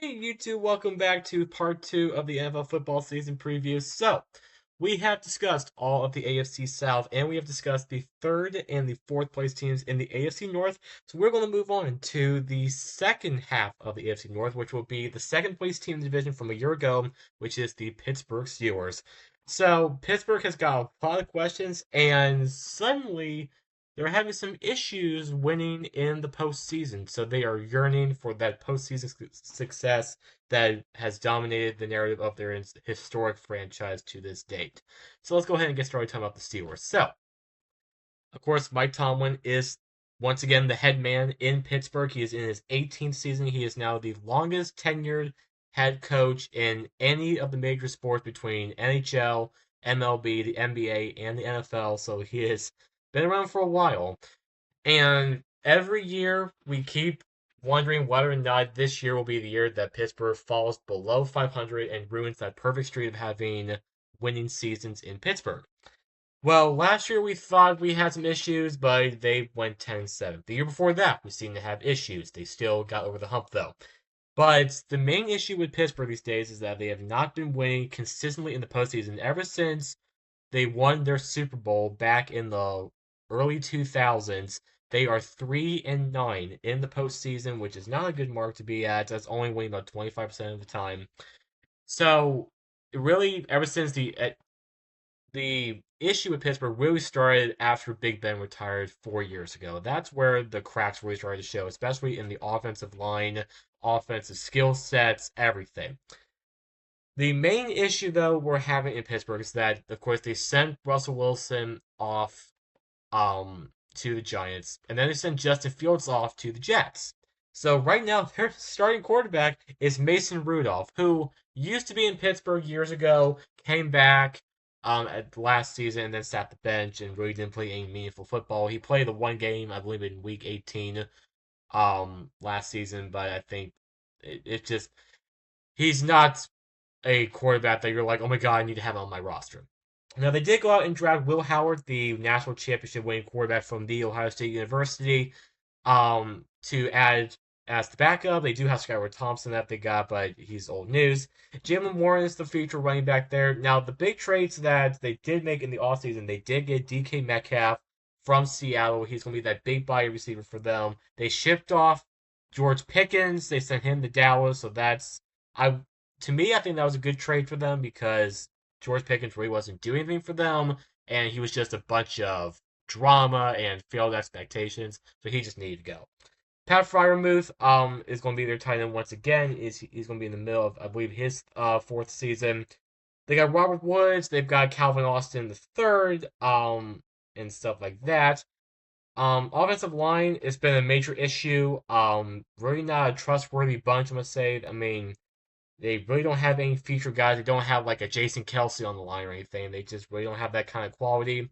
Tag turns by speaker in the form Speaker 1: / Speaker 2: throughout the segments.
Speaker 1: Hey, you two, welcome back to part two of the NFL football season preview. So, we have discussed all of the AFC South, and we have discussed the third and the fourth place teams in the AFC North. So, we're going to move on to the second half of the AFC North, which will be the second place team in the division from a year ago, which is the Pittsburgh Steelers. So, Pittsburgh has got a lot of questions, and suddenly they're having some issues winning in the postseason. So they are yearning for that postseason success that has dominated the narrative of their historic franchise to this date. So let's go ahead and get started talking about the Steelers. So, of course, Mike Tomlin is once again the head man in Pittsburgh. He is in his 18th season. He is now the longest tenured head coach in any of the major sports between NHL, MLB, the NBA, and the NFL. So he has been around for a while. And every year we keep wondering whether or not this year will be the year that Pittsburgh falls below 500 and ruins that perfect streak of having winning seasons in Pittsburgh. Well, last year we thought we had some issues, but they went 10-7. The year before that, we seemed to have issues. They still got over the hump, though. But the main issue with Pittsburgh these days is that they have not been winning consistently in the postseason ever since they won their Super Bowl back in the early 2000s. They are 3-9 in the postseason, which is not a good mark to be at. That's only winning about 25% of the time. So, really, ever since the issue with Pittsburgh really started after Big Ben retired 4 years ago. That's where the cracks really started to show, especially in the offensive line, offensive skill sets, everything. The main issue, though, we're having in Pittsburgh is that, of course, they sent Russell Wilson off to the Giants, and then they sent Justin Fields off to the Jets. So right now, their starting quarterback is Mason Rudolph, who used to be in Pittsburgh years ago, came back at last season, and then sat the bench and really didn't play any meaningful football. He played the one game, I believe, in Week 18 last season, but I think it just he's not a quarterback that you're like, oh my god, I need to have on my roster. Now, they did go out and draft Will Howard, the national championship winning quarterback from the Ohio State University, to add as the backup. They do have Skyward Thompson that they got, but he's old news. Jalen Warren is the future running back there. Now, the big trades that they did make in the offseason, they did get DK Metcalf from Seattle. He's going to be that big body receiver for them. They shipped off George Pickens. They sent him to Dallas, so that's to me, I think that was a good trade for them because George Pickens really wasn't doing anything for them, and he was just a bunch of drama and failed expectations, so he just needed to go. Pat Fryermuth is going to be their tight end once again. He's going to be in the middle of, I believe, his fourth season. They got Robert Woods. They've got Calvin Austin the third, and stuff like that. Offensive line, it's been a major issue. Really not a trustworthy bunch, I must say. I mean, they really don't have any featured guys. They don't have like a Jason Kelsey on the line or anything. They just really don't have that kind of quality.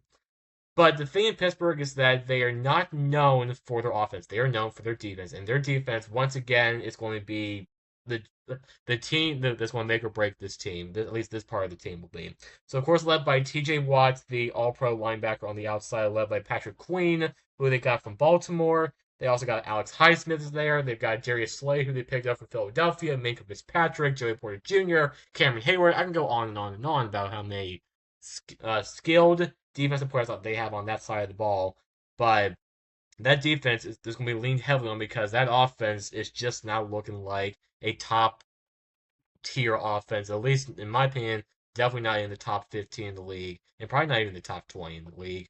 Speaker 1: But the thing in Pittsburgh is that they are not known for their offense. They are known for their defense. And their defense, once again, is going to be the the team that's going to make or break this team. At least this part of the team will be. So, of course, led by TJ Watt, the all pro linebacker on the outside, led by Patrick Queen, who they got from Baltimore. They also got Alex Highsmith there. They've got Darius Slay, who they picked up from Philadelphia, Minka Fitzpatrick, Joey Porter Jr., Cameron Hayward. I can go on and on and on about how many skilled defensive players that they have on that side of the ball. But that defense is going to be leaned heavily on because that offense is just not looking like a top tier offense. At least, in my opinion, definitely not in the top 15 in the league, and probably not even the top 20 in the league.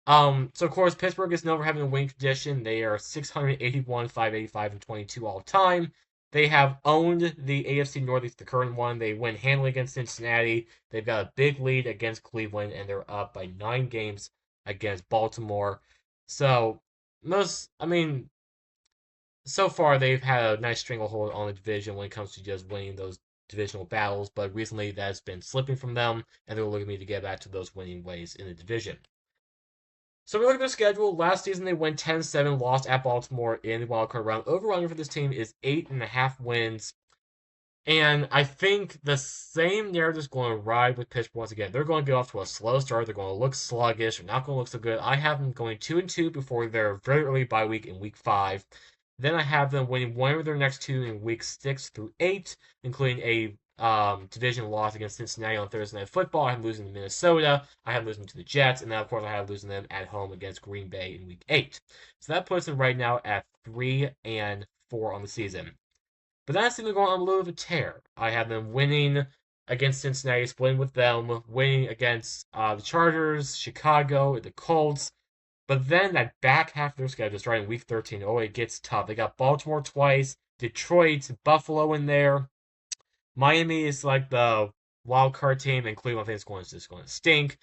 Speaker 1: So of course, Pittsburgh is known for having a winning tradition. They are 681, 585, and 22 all time. They have owned the AFC Northeast, the current one. They win handily against Cincinnati. They've got a big lead against Cleveland, and they're up by 9 games against Baltimore. So so far they've had a nice stranglehold on the division when it comes to just winning those divisional battles, but recently that's been slipping from them, and they're looking to get back to those winning ways in the division. So we look at their schedule. Last season they went 10-7, lost at Baltimore in the wildcard round. Over-under for this team is 8.5 wins. And I think the same narrative is going to ride with Pittsburgh once again. They're going to get off to a slow start. They're going to look sluggish. They're not going to look so good. I have them going 2-2 before their very early bye week in week 5. Then I have them winning one of their next two in weeks 6 through 8, including a division loss against Cincinnati on Thursday Night Football. I have them losing to Minnesota. I have them losing to the Jets, and then of course I have losing them at home against Green Bay in Week 8. So that puts them right now at 3-4 on the season. But then I see them going on a little bit of a tear. I have them winning against Cincinnati, splitting with them, winning against the Chargers, Chicago, the Colts. But then that back half of their schedule, starting week 13, oh, it gets tough. They got Baltimore twice, Detroit, Buffalo in there. Miami is like the wild card team, and Cleveland I think is just going to stink.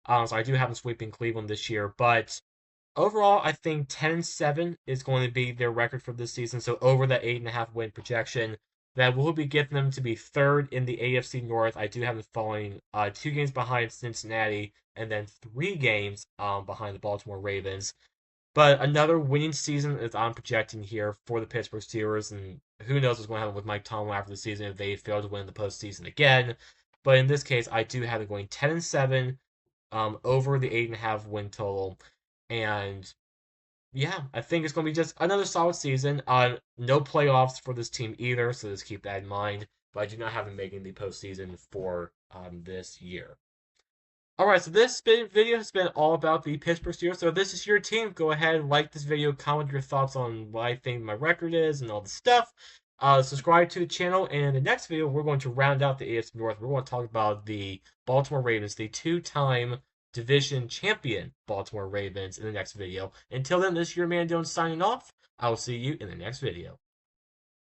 Speaker 1: So I do have them sweeping Cleveland this year, but overall, I think 10-7 is going to be their record for this season. So over that 8.5 win projection, that will be getting them to be third in the AFC North. I do have them falling 2 games behind Cincinnati and then 3 games behind the Baltimore Ravens. But another winning season is I'm projecting here for the Pittsburgh Steelers, and who knows what's going to happen with Mike Tomlin after the season if they fail to win the postseason again. But in this case, I do have it going 10-7 over the 8.5 win total. And yeah, I think it's going to be just another solid season. No playoffs for this team either, so just keep that in mind. But I do not have them making the postseason for this year. Alright, so this video has been all about the Pittsburgh Steelers. So if this is your team, go ahead, like this video, comment your thoughts on what I think my record is and all the stuff. Subscribe to the channel, and in the next video, we're going to round out the AFC North. We're going to talk about the Baltimore Ravens, the two-time division champion Baltimore Ravens in the next video. Until then, this is your man Dylan signing off. I will see you in the next video.